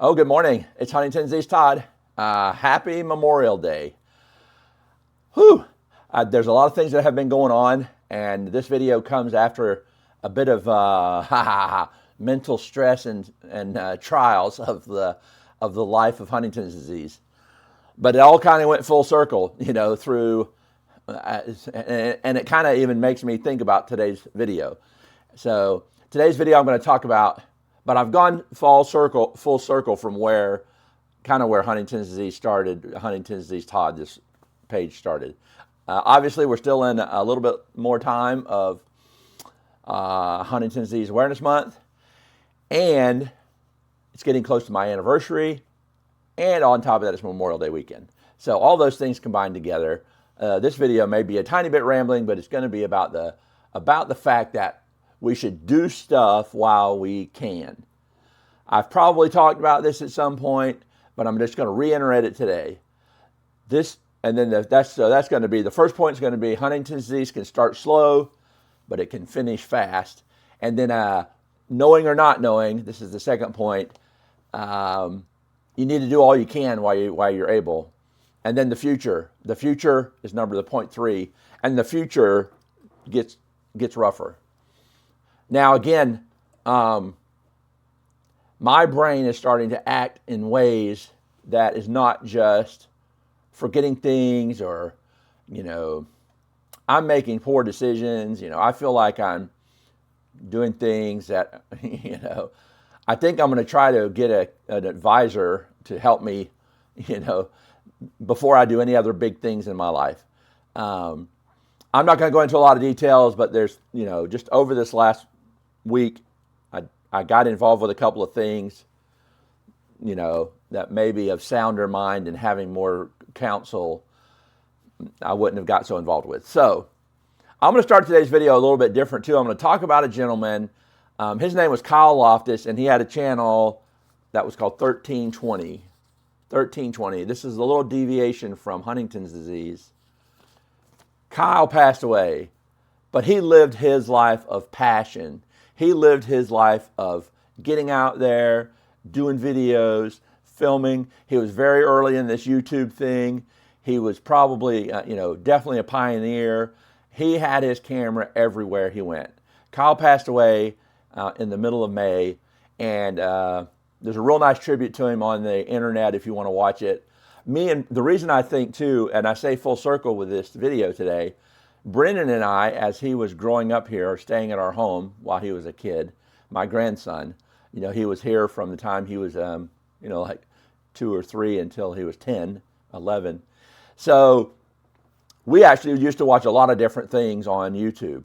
Oh, good morning. It's Huntington's East Todd. Happy Memorial Day. Whew. There's a lot of things that have been going on, and this video comes after a bit of mental stress and trials of the life of Huntington's disease. But it all kind of went full circle, through, and it kind of even makes me think about today's video. So today's video I'm going to talk about, but I've gone full circle from where Huntington's disease started, Huntington's disease Todd, this page started. Obviously, we're still in a little bit more time of Huntington's Disease Awareness Month, and it's getting close to my anniversary, and on top of that, it's Memorial Day weekend. So all those things combined together, this video may be a tiny bit rambling, but it's going to be about the fact that we should do stuff while we can. I've probably talked about this at some point, but I'm just going to reiterate it today. That's going to be the first point. Is going to be Huntington's disease can start slow, but it can finish fast. And then knowing or not knowing, this is the second point. You need to do all you can while you're able. And then the future is the point 3, and the future gets rougher. Now again, my brain is starting to act in ways that is not just forgetting things or, I'm making poor decisions. I feel like I'm doing things that, I think I'm going to try to get an advisor to help me, before I do any other big things in my life. I'm not going to go into a lot of details, but there's, just over this last week, I got involved with a couple of things, that maybe of sounder mind and having more counsel I wouldn't have got so involved with. So I'm going to start today's video a little bit different too. I'm going to talk about a gentleman. His name was Kyle Loftus, and he had a channel that was called 1320. 1320. This is a little deviation from Huntington's disease. Kyle passed away, but he lived his life of passion. He lived his life of getting out there, doing videos, filming. He was very early in this YouTube thing. He was probably, definitely a pioneer. He had his camera everywhere he went. Kyle passed away in the middle of May, and there's a real nice tribute to him on the internet if you want to watch it. And the reason I think too, and I say full circle with this video today, Brendan and I, as he was growing up here, staying at our home while he was a kid, my grandson, he was here from the time he was, like 2 or 3 until he was 10, 11. So we actually used to watch a lot of different things on YouTube.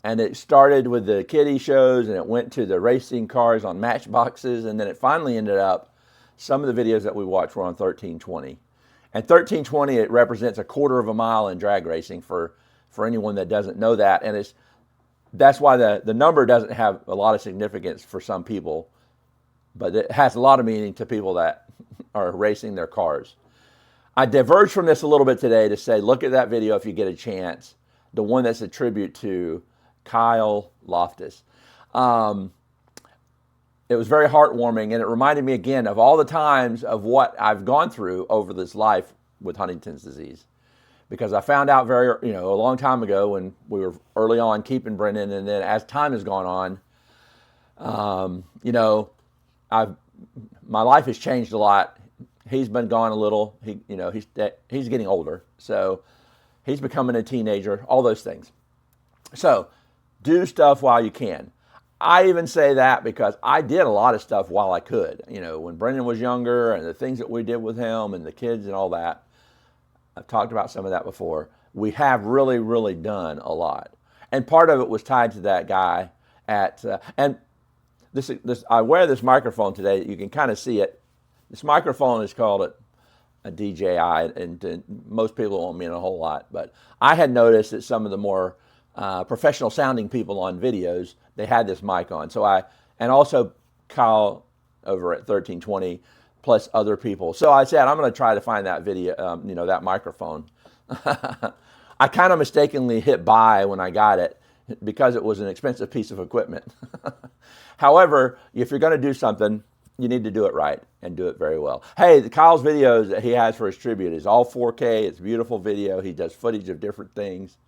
And it started with the kiddie shows, and it went to the racing cars on matchboxes, and then it finally ended up, some of the videos that we watched were on 1320. And 1320, it represents a quarter of a mile in drag racing for anyone that doesn't know that. And that's why the number doesn't have a lot of significance for some people, but it has a lot of meaning to people that are racing their cars. I diverged from this a little bit today to say, look at that video if you get a chance, the one that's a tribute to Kyle Loftus. It was very heartwarming, and it reminded me again of all the times of what I've gone through over this life with Huntington's disease. Because I found out a long time ago when we were early on keeping Brendan, and then as time has gone on, my life has changed a lot. He's been gone a little. He's getting older, so he's becoming a teenager. All those things. So, do stuff while you can. I even say that because I did a lot of stuff while I could. When Brendan was younger, and the things that we did with him and the kids and all that. I've talked about some of that before. We have really, really done a lot. And part of it was tied to that guy and this I wear this microphone today. You can kind of see it. This microphone is called a DJI, and most people won't mean a whole lot. But I had noticed that some of the more professional sounding people on videos, they had this mic on. And also Kyle over at 1320, plus other people. So I said, I'm going to try to find that video, that microphone. I kind of mistakenly hit buy when I got it because it was an expensive piece of equipment. However, if you're going to do something, you need to do it right and do it very well. Hey, Kyle's videos that he has for his tribute is all 4K. It's a beautiful video. He does footage of different things,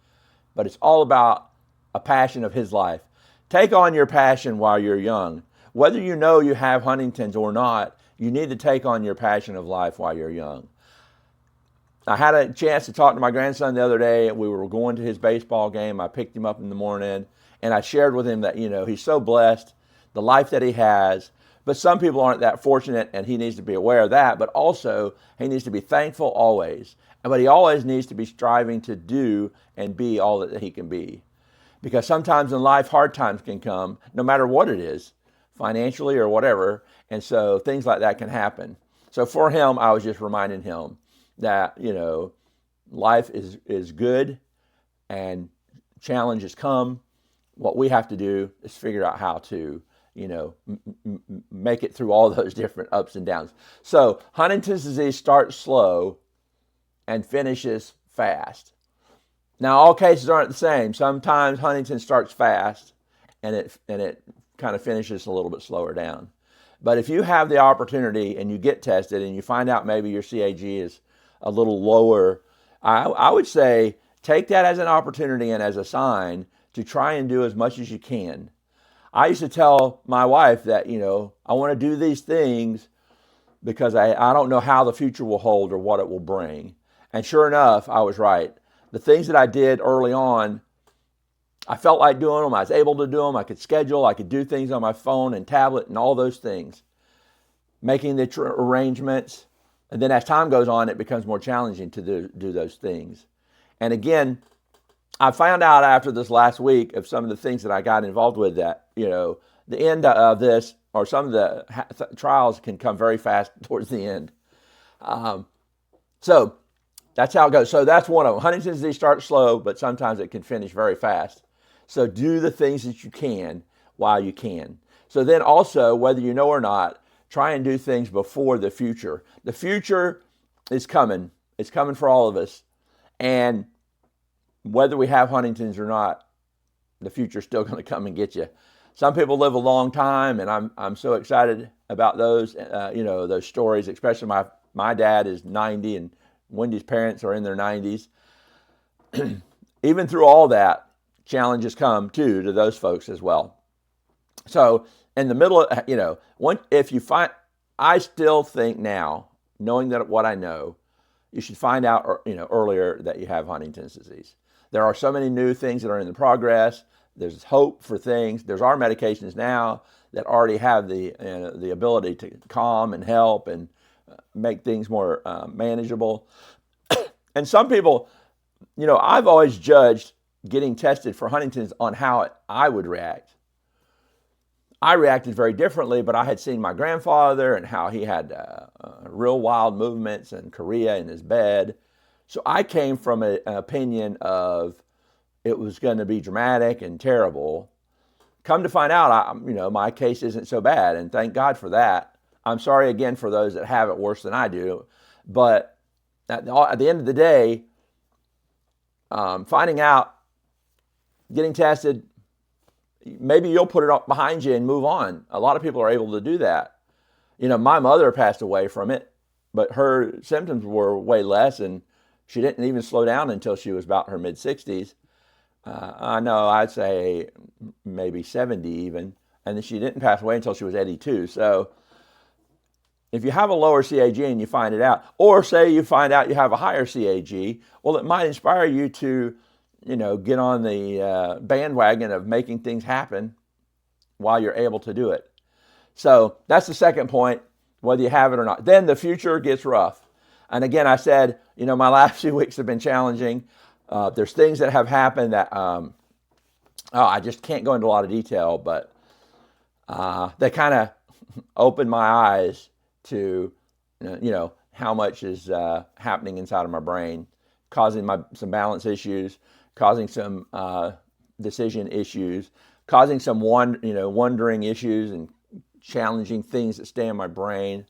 but it's all about a passion of his life. Take on your passion while you're young. Whether you know you have Huntington's or not, you need to take on your passion of life while you're young. I had a chance to talk to my grandson the other day. We were going to his baseball game. I picked him up in the morning, and I shared with him that, he's so blessed, the life that he has. But some people aren't that fortunate, and he needs to be aware of that. But also, he needs to be thankful always. But he always needs to be striving to do and be all that he can be. Because sometimes in life, hard times can come, no matter what it is, financially or whatever. And so things like that can happen. So for him, I was just reminding him that, life is good and challenges come. What we have to do is figure out how to, make it through all those different ups and downs. So Huntington's disease starts slow and finishes fast. Now, all cases aren't the same. Sometimes Huntington starts fast and it kind of finishes a little bit slower down. But if you have the opportunity and you get tested and you find out maybe your CAG is a little lower, I would say take that as an opportunity and as a sign to try and do as much as you can. I used to tell my wife that, I want to do these things because I don't know how the future will hold or what it will bring. And sure enough, I was right. The things that I did early on, I felt like doing them. I was able to do them. I could schedule. I could do things on my phone and tablet and all those things. Making the arrangements. And then as time goes on, it becomes more challenging to do those things. And again, I found out after this last week of some of the things that I got involved with that, the end of this or some of the trials can come very fast towards the end. So that's how it goes. So that's one of them. Huntington's disease starts slow, but sometimes it can finish very fast. So do the things that you can while you can. So then also, whether you know or not, try and do things before the future. The future is coming. It's coming for all of us. And whether we have Huntington's or not, the future's still going to come and get you. Some people live a long time, and I'm so excited about those, those stories, especially my dad is 90, and Wendy's parents are in their 90s. Even through all that, challenges come too to those folks as well. So in the middle of, if you find, I still think now, knowing that what I know, you should find out, earlier that you have Huntington's disease. There are so many new things that are in the progress. There's hope for things. There's our medications now that already have the ability to calm and help and make things more manageable. And some people, I've always judged getting tested for Huntington's on how I would react. I reacted very differently, but I had seen my grandfather and how he had real wild movements and chorea in his bed. So I came from an opinion of it was going to be dramatic and terrible. Come to find out, my case isn't so bad, and thank God for that. I'm sorry again for those that have it worse than I do, but at the end of the day, finding out, getting tested, maybe you'll put it behind you and move on. A lot of people are able to do that. My mother passed away from it, but her symptoms were way less, and she didn't even slow down until she was about her mid-60s. I know, I'd say maybe 70 even, and then she didn't pass away until she was 82. So if you have a lower CAG and you find it out, or say you find out you have a higher CAG, well, it might inspire you to, get on the bandwagon of making things happen while you're able to do it. So that's the second point, whether you have it or not. Then the future gets rough. And again, I said, my last few weeks have been challenging. There's things that have happened that, I just can't go into a lot of detail, but they kind of opened my eyes to, how much is happening inside of my brain, causing some balance issues, causing some decision issues, causing some wondering issues and challenging things that stay in my brain.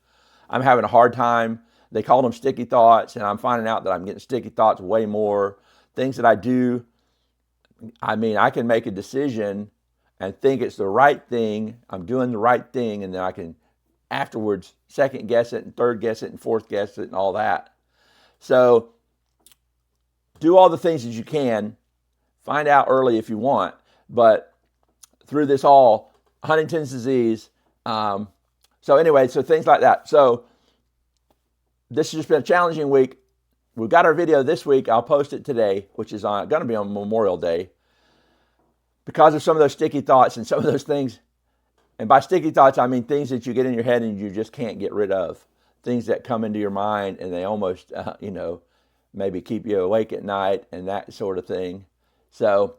I'm having a hard time. They call them sticky thoughts, and I'm finding out that I'm getting sticky thoughts way more. Things that I do, I can make a decision and think it's the right thing, I'm doing the right thing, and then I can afterwards second guess it and third guess it and fourth guess it and all that. So do all the things that you can. Find out early if you want, but through this all, Huntington's disease. So anyway, so things like that. So this has just been a challenging week. We've got our video this week. I'll post it today, which is going to be on Memorial Day, because of some of those sticky thoughts and some of those things. And by sticky thoughts, I mean things that you get in your head and you just can't get rid of. Things that come into your mind and they almost, maybe keep you awake at night and that sort of thing. So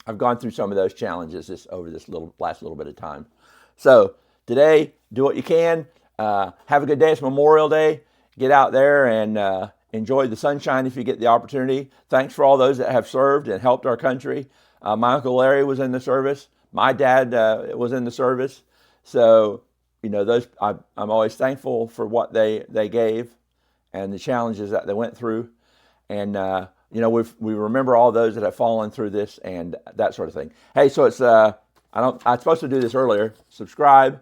I've gone through some of those challenges over this last little bit of time. So today, do what you can. Have a good day. It's Memorial Day. Get out there and enjoy the sunshine if you get the opportunity. Thanks for all those that have served and helped our country. My Uncle Larry was in the service. My dad was in the service. So, those I'm always thankful for what they gave and the challenges that they went through. And, we remember all those that have fallen through this and that sort of thing. Hey, so it's, I was supposed to do this earlier. Subscribe.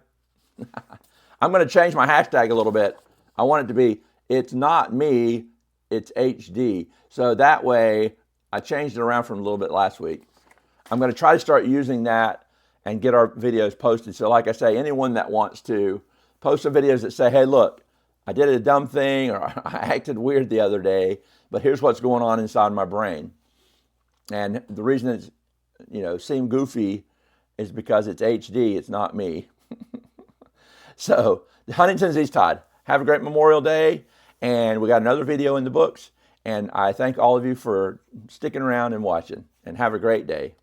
I'm going to change my hashtag a little bit. I want it to be, it's not me, it's HD. So that way, I changed it around from a little bit last week. I'm going to try to start using that and get our videos posted. So like I say, anyone that wants to post some videos that say, hey, look, I did a dumb thing or I acted weird the other day, but here's what's going on inside my brain. And the reason it's, seem goofy is because it's HD, it's not me. So, Huntington's disease, Todd. Have a great Memorial Day, and we got another video in the books. And I thank all of you for sticking around and watching, and have a great day.